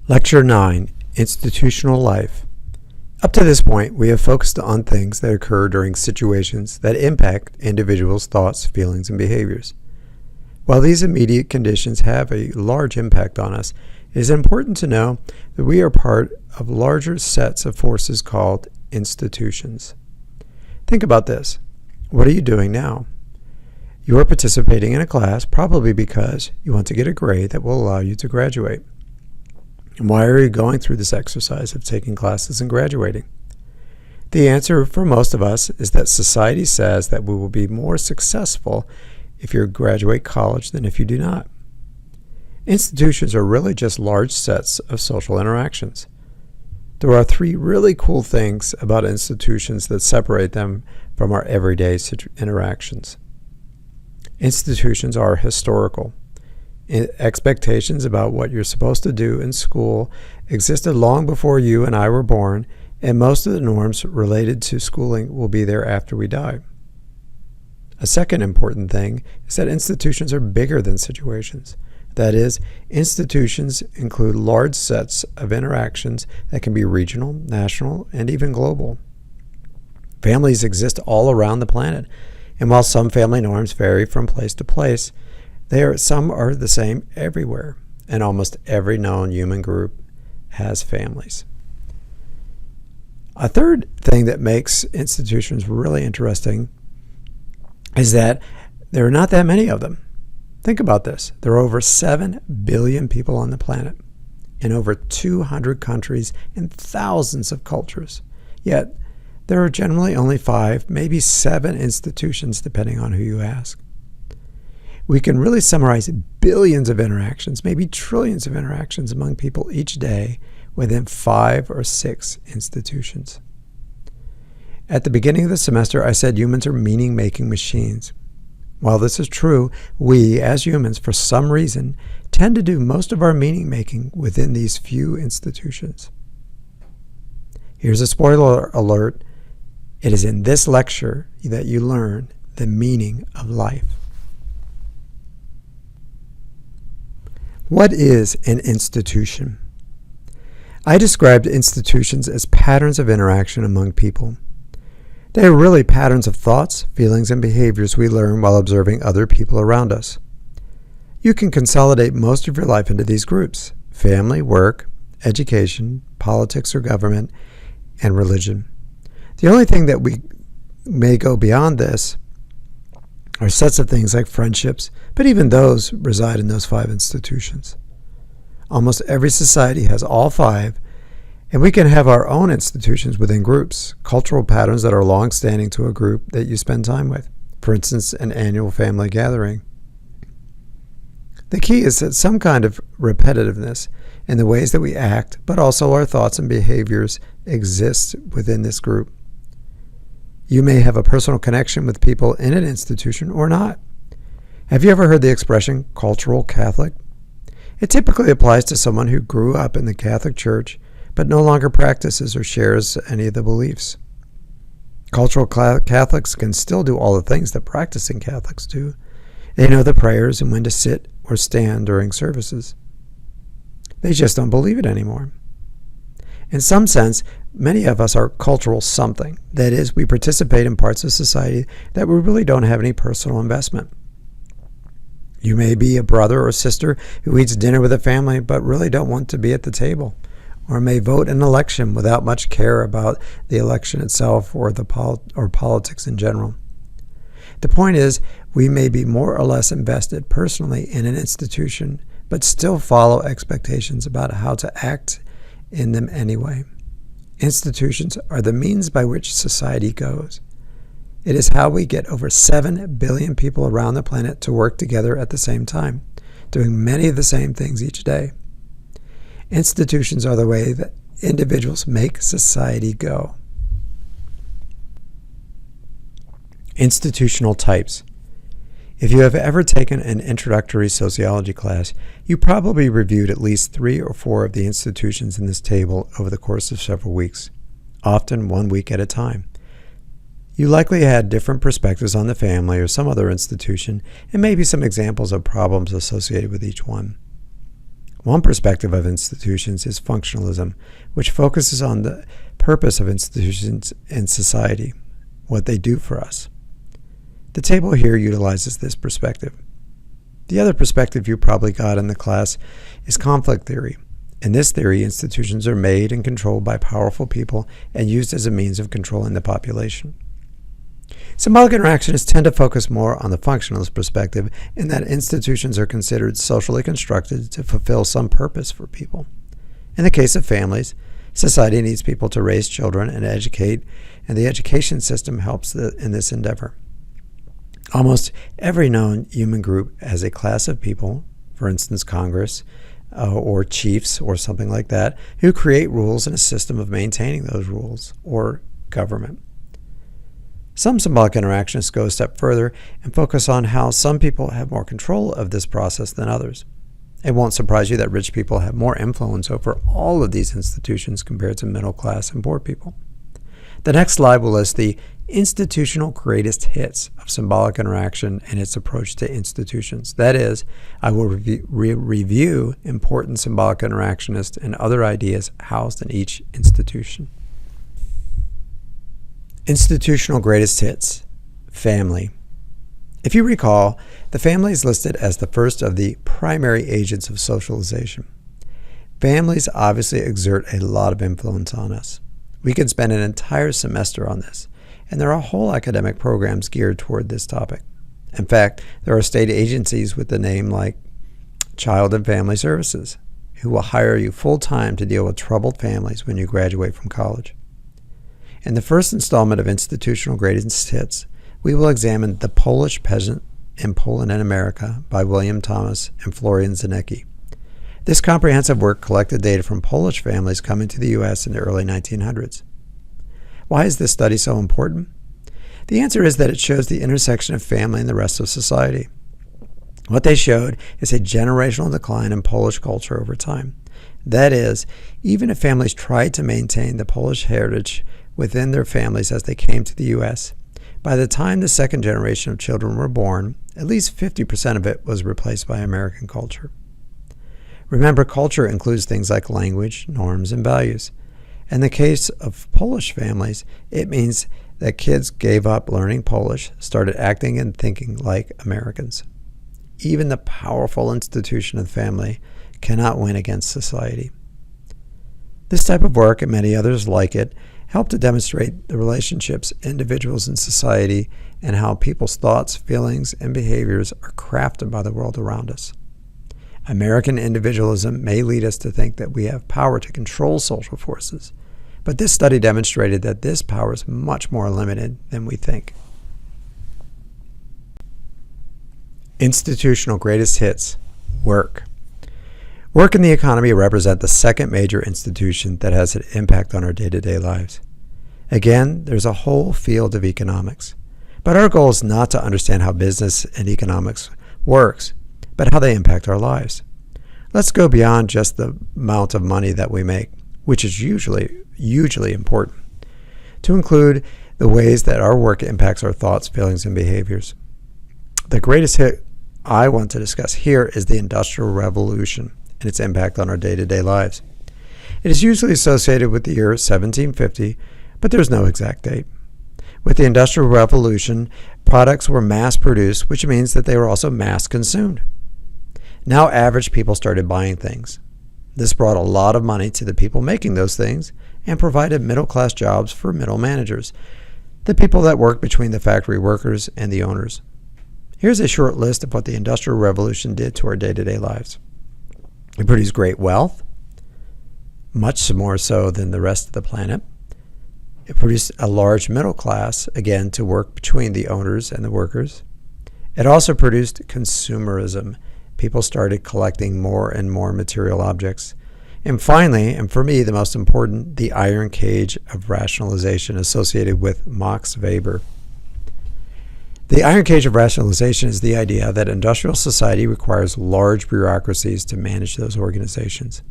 Lecture 9, Institutional Life. Up to this point, we have focused on things that occur during situations that impact individuals' thoughts, feelings, and behaviors. While these immediate conditions have a large impact on us, it is important to know that we are part of larger sets of forces called institutions. Think about this. What are you doing now? You are participating in a class probably because you want to get a grade that will allow you to graduate. And why are you going through this exercise of taking classes and graduating? The answer for most of us is that society says that we will be more successful if you graduate college than if you do not. Institutions are really just large sets of social interactions. There are three really cool things about institutions that separate them from our everyday interactions. Institutions are historical. Expectations about what you're supposed to do in school existed long before you and I were born, and most of the norms related to schooling will be there after we die. A second important thing is that institutions are bigger than situations. That is, institutions include large sets of interactions that can be regional, national, and even global. Families exist all around the planet, and while some family norms vary from place to place, some are the same everywhere, and almost every known human group has families. A third thing that makes institutions really interesting is that there are not that many of them. Think about this. There are over 7 billion people on the planet in over 200 countries and thousands of cultures. Yet, there are generally only 5, maybe 7 institutions, depending on who you ask. We can really summarize billions of interactions, maybe trillions of interactions among people each day within 5 or 6 institutions. At the beginning of the semester, I said humans are meaning-making machines. While this is true, we, as humans, for some reason, tend to do most of our meaning-making within these few institutions. Here's a spoiler alert. It is in this lecture that you learn the meaning of life. What is an institution? I described institutions as patterns of interaction among people. They are really patterns of thoughts, feelings, and behaviors we learn while observing other people around us. You can consolidate most of your life into these groups: family, work, education, politics or government, and religion. The only thing that we may go beyond this are sets of things like friendships, but even those reside in those 5 institutions. Almost every society has all 5, and we can have our own institutions within groups, cultural patterns that are long-standing to a group that you spend time with. For instance, an annual family gathering. The key is that some kind of repetitiveness in the ways that we act, but also our thoughts and behaviors exist within this group. You may have a personal connection with people in an institution or not. Have you ever heard the expression cultural Catholic? It typically applies to someone who grew up in the Catholic Church but no longer practices or shares any of the beliefs. Cultural Catholics can still do all the things that practicing Catholics do. They know the prayers and when to sit or stand during services. They just don't believe it anymore. In some sense, many of us are cultural something. That is, we participate in parts of society that we really don't have any personal investment. You may be a brother or sister who eats dinner with a family but really don't want to be at the table, or may vote in an election without much care about the election itself or politics in general. The point is, we may be more or less invested personally in an institution, but still follow expectations about how to act in them anyway. Institutions are the means by which society goes. It is how we get over 7 billion people around the planet to work together at the same time, doing many of the same things each day. Institutions are the way that individuals make society go. Institutional types. If you have ever taken an introductory sociology class, you probably reviewed at least 3 or 4 of the institutions in this table over the course of several weeks, often 1 week at a time. You likely had different perspectives on the family or some other institution, and maybe some examples of problems associated with each one. One perspective of institutions is functionalism, which focuses on the purpose of institutions in society, what they do for us. The table here utilizes this perspective. The other perspective you probably got in the class is conflict theory. In this theory, institutions are made and controlled by powerful people and used as a means of controlling the population. Symbolic interactionists tend to focus more on the functionalist perspective in that institutions are considered socially constructed to fulfill some purpose for people. In the case of families, society needs people to raise children and educate, and the education system helps in this endeavor. Almost every known human group has a class of people, for instance Congress, or chiefs or something like that, who create rules and a system of maintaining those rules, or government. Some symbolic interactionists go a step further and focus on how some people have more control of this process than others. It won't surprise you that rich people have more influence over all of these institutions compared to middle class and poor people. The next slide will list the institutional greatest hits of symbolic interaction and its approach to institutions. That is, I will review important symbolic interactionists and other ideas housed in each institution. Institutional greatest hits. Family. If you recall, the family is listed as the first of the primary agents of socialization. Families obviously exert a lot of influence on us. We can spend an entire semester on this, and there are whole academic programs geared toward this topic. In fact, there are state agencies with the name like Child and Family Services, who will hire you full-time to deal with troubled families when you graduate from college. In the first installment of Institutional Greatest Hits, we will examine The Polish Peasant in Poland and America by William Thomas and Florian Zanecki. This comprehensive work collected data from Polish families coming to the U.S. in the early 1900s. Why is this study so important? The answer is that it shows the intersection of family and the rest of society. What they showed is a generational decline in Polish culture over time. That is, even if families tried to maintain the Polish heritage within their families as they came to the U.S., by the time the second generation of children were born, at least 50% of it was replaced by American culture. Remember, culture includes things like language, norms, and values. In the case of Polish families, it means that kids gave up learning Polish, started acting and thinking like Americans. Even the powerful institution of the family cannot win against society. This type of work, and many others like it, help to demonstrate the relationships individuals in society and how people's thoughts, feelings, and behaviors are crafted by the world around us. American individualism may lead us to think that we have power to control social forces, but this study demonstrated that this power is much more limited than we think. Institutional greatest hits. Work. Work and the economy represent the second major institution that has an impact on our day-to-day lives. Again, there's a whole field of economics, but our goal is not to understand how business and economics works, but how they impact our lives. Let's go beyond just the amount of money that we make, which is hugely important, to include the ways that our work impacts our thoughts, feelings, and behaviors. The greatest hit I want to discuss here is the Industrial Revolution and its impact on our day-to-day lives. It is usually associated with the year 1750, but there's no exact date. With the Industrial Revolution, products were mass-produced, which means that they were also mass-consumed. Now average people started buying things. This brought a lot of money to the people making those things and provided middle-class jobs for middle managers, the people that worked between the factory workers and the owners. Here's a short list of what the Industrial Revolution did to our day-to-day lives. It produced great wealth, much more so than the rest of the planet. It produced a large middle class, again, to work between the owners and the workers. It also produced consumerism. People started collecting more and more material objects. And finally, and for me the most important, the iron cage of rationalization associated with Max Weber. The iron cage of rationalization is the idea that industrial society requires large bureaucracies to manage those organizations.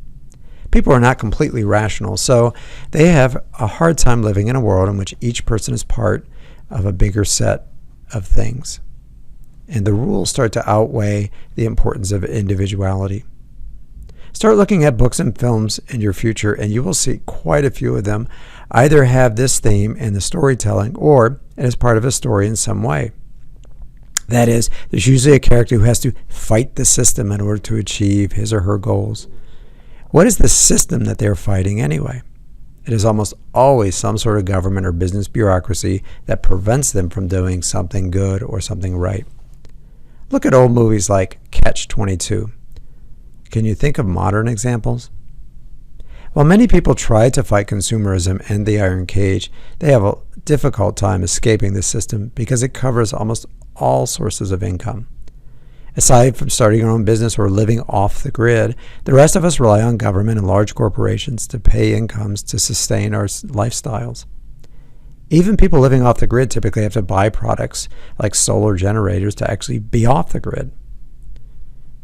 People are not completely rational, so they have a hard time living in a world in which each person is part of a bigger set of things. And the rules start to outweigh the importance of individuality. Start looking at books and films in your future, and you will see quite a few of them either have this theme in the storytelling or it is part of a story in some way. That is, there's usually a character who has to fight the system in order to achieve his or her goals. What is the system that they're fighting anyway? It is almost always some sort of government or business bureaucracy that prevents them from doing something good or something right. Look at old movies like Catch-22. Can you think of modern examples? While many people try to fight consumerism and the iron cage, they have a difficult time escaping the system because it covers almost all sources of income. Aside from starting our own business or living off the grid, the rest of us rely on government and large corporations to pay incomes to sustain our lifestyles. Even people living off the grid typically have to buy products like solar generators to actually be off the grid.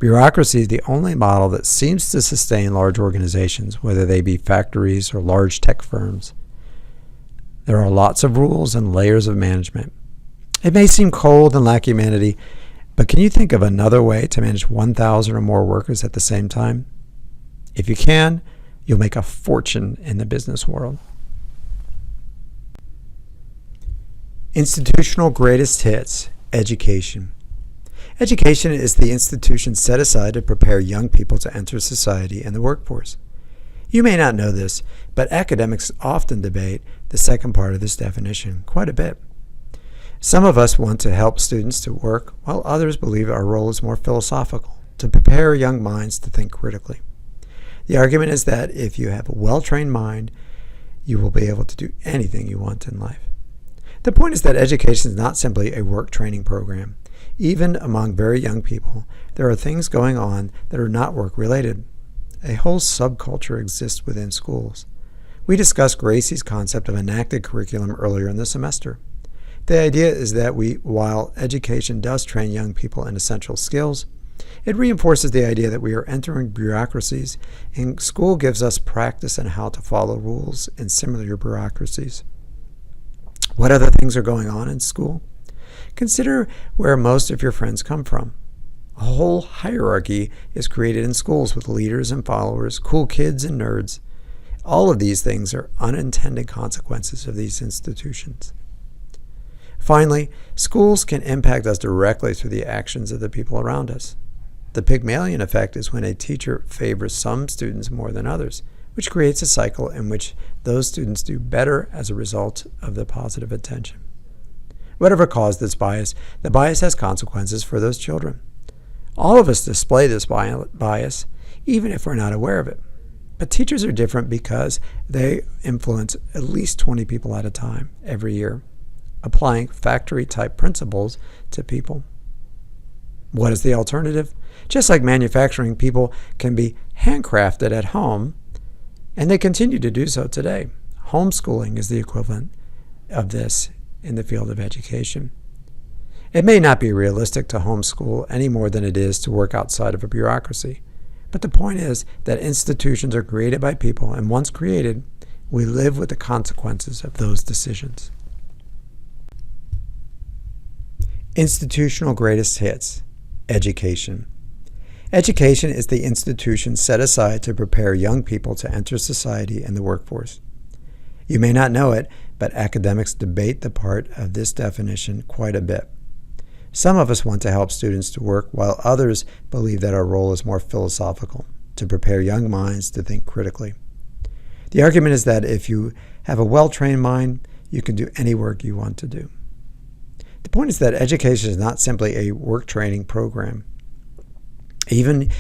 Bureaucracy is the only model that seems to sustain large organizations, whether they be factories or large tech firms. There are lots of rules and layers of management. It may seem cold and lack humanity, but can you think of another way to manage 1,000 or more workers at the same time? If you can, you'll make a fortune in the business world. Institutional greatest hits, education. Education is the institution set aside to prepare young people to enter society and the workforce. You may not know this, but academics often debate the second part of this definition quite a bit. Some of us want to help students to work, while others believe our role is more philosophical, to prepare young minds to think critically. The argument is that if you have a well-trained mind, you will be able to do anything you want in life. The point is that education is not simply a work training program. Even among very young people, there are things going on that are not work-related. A whole subculture exists within schools. We discussed Gracie's concept of enacted curriculum earlier in the semester. The idea is that while education does train young people in essential skills, it reinforces the idea that we are entering bureaucracies, and school gives us practice in how to follow rules in similar bureaucracies. What other things are going on in school? Consider where most of your friends come from. A whole hierarchy is created in schools with leaders and followers, cool kids and nerds. All of these things are unintended consequences of these institutions. Finally, schools can impact us directly through the actions of the people around us. The Pygmalion effect is when a teacher favors some students more than others, which creates a cycle in which those students do better as a result of the positive attention. Whatever caused this bias, the bias has consequences for those children. All of us display this bias, even if we're not aware of it. But teachers are different because they influence at least 20 people at a time every year, applying factory-type principles to people. What is the alternative? Just like manufacturing, people can be handcrafted at home, and they continue to do so today. Homeschooling is the equivalent of this in the field of education. It may not be realistic to homeschool any more than it is to work outside of a bureaucracy. But the point is that institutions are created by people, and once created, we live with the consequences of those decisions. Institutional greatest hits, education. Education is the institution set aside to prepare young people to enter society and the workforce. You may not know it, but academics debate the part of this definition quite a bit. Some of us want to help students to work, while others believe that our role is more philosophical, to prepare young minds to think critically. The argument is that if you have a well-trained mind, you can do any work you want to do. The point is that education is not simply a work training program. Even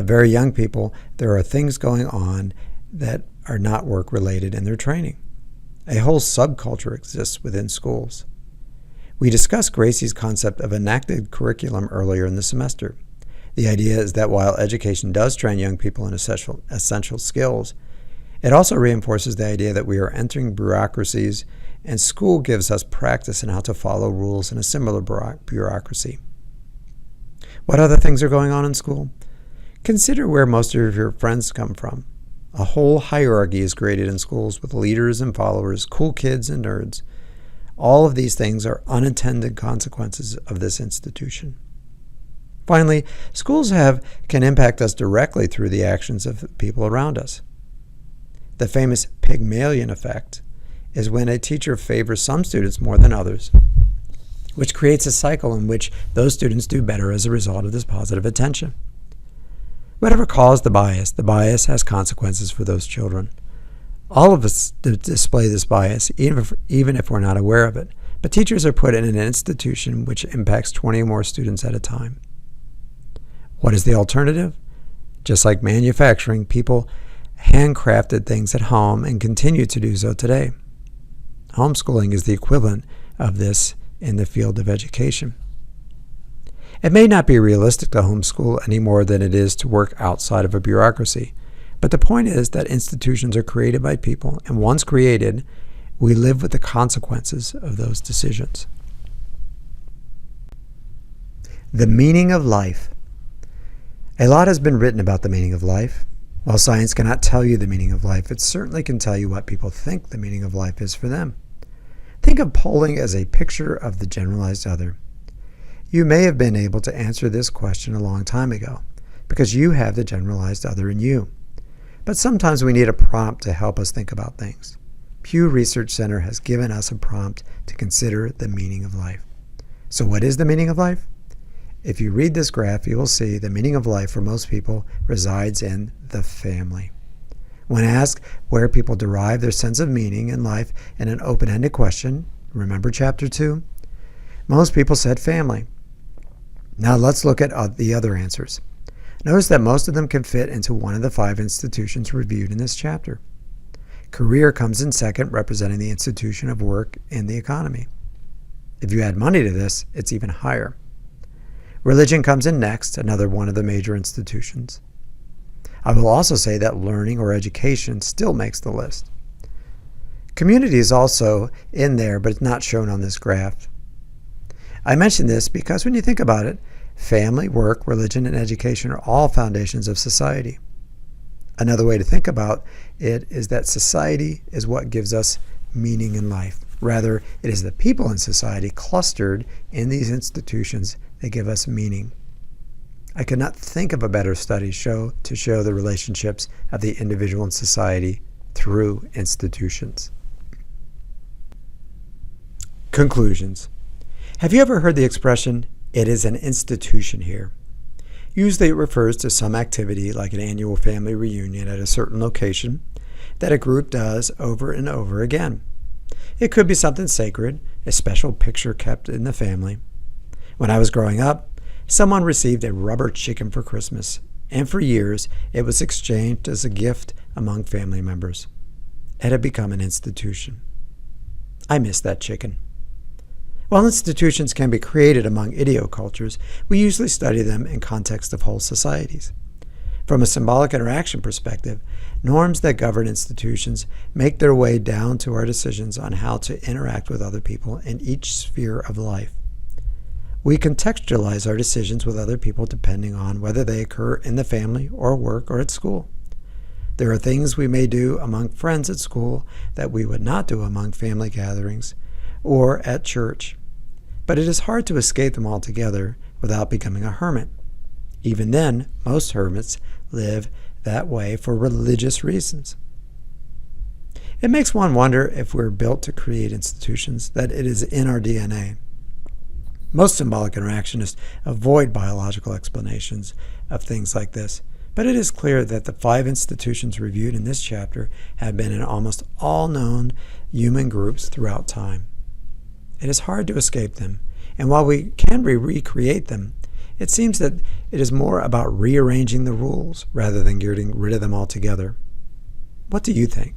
very young people, there are things going on that are not work-related in their training. A whole subculture exists within schools. We discussed Gracie's concept of enacted curriculum earlier in the semester. The idea is that while education does train young people in essential skills, it also reinforces the idea that we are entering bureaucracies, and school gives us practice in how to follow rules in a similar bureaucracy. What other things are going on in school? Consider where most of your friends come from. A whole hierarchy is created in schools with leaders and followers, cool kids and nerds. All of these things are unintended consequences of this institution. Finally, schools can impact us directly through the actions of the people around us. The famous Pygmalion effect is when a teacher favors some students more than others, which creates a cycle in which those students do better as a result of this positive attention. Whatever caused the bias has consequences for those children. All of us display this bias, even if we're not aware of it, but teachers are put in an institution which impacts 20 or more students at a time. What is the alternative? Just like manufacturing, people handcrafted things at home and continue to do so today. Homeschooling is the equivalent of this in the field of education. It may not be realistic to homeschool any more than it is to work outside of a bureaucracy, but the point is that institutions are created by people, and once created, we live with the consequences of those decisions. The meaning of life. A lot has been written about the meaning of life. While science cannot tell you the meaning of life, it certainly can tell you what people think the meaning of life is for them. Think of polling as a picture of the generalized other. You may have been able to answer this question a long time ago, because you have the generalized other in you. But sometimes we need a prompt to help us think about things. Pew Research Center has given us a prompt to consider the meaning of life. So what is the meaning of life? If you read this graph, you will see the meaning of life for most people resides in the family. When asked where people derive their sense of meaning in life in an open-ended question, remember Chapter 2? Most people said family. Now let's look at the other answers. Notice that most of them can fit into one of the 5 institutions reviewed in this chapter. Career comes in second, representing the institution of work in the economy. If you add money to this, it's even higher. Religion comes in next, another one of the major institutions. I will also say that learning or education still makes the list. Community is also in there, but it's not shown on this graph. I mention this because when you think about it, family, work, religion, and education are all foundations of society. Another way to think about it is that society is what gives us meaning in life. Rather, it is the people in society clustered in these institutions that give us meaning. I could not think of a better study to show the relationships of the individual and society through institutions. Conclusions. Have you ever heard the expression, "It is an institution here"? Usually it refers to some activity like an annual family reunion at a certain location that a group does over and over again. It could be something sacred, a special picture kept in the family. When I was growing up, someone received a rubber chicken for Christmas, and for years it was exchanged as a gift among family members. It had become an institution. I miss that chicken. While institutions can be created among idiocultures, we usually study them in context of whole societies. From a symbolic interaction perspective, norms that govern institutions make their way down to our decisions on how to interact with other people in each sphere of life. We contextualize our decisions with other people depending on whether they occur in the family or work or at school. There are things we may do among friends at school that we would not do among family gatherings or at church. But it is hard to escape them altogether without becoming a hermit. Even then, most hermits live that way for religious reasons. It makes one wonder if we're built to create institutions, that it is in our DNA. Most symbolic interactionists avoid biological explanations of things like this, but it is clear that the 5 institutions reviewed in this chapter have been in almost all known human groups throughout time. It is hard to escape them, and while we can recreate them, it seems that it is more about rearranging the rules rather than getting rid of them altogether. What do you think?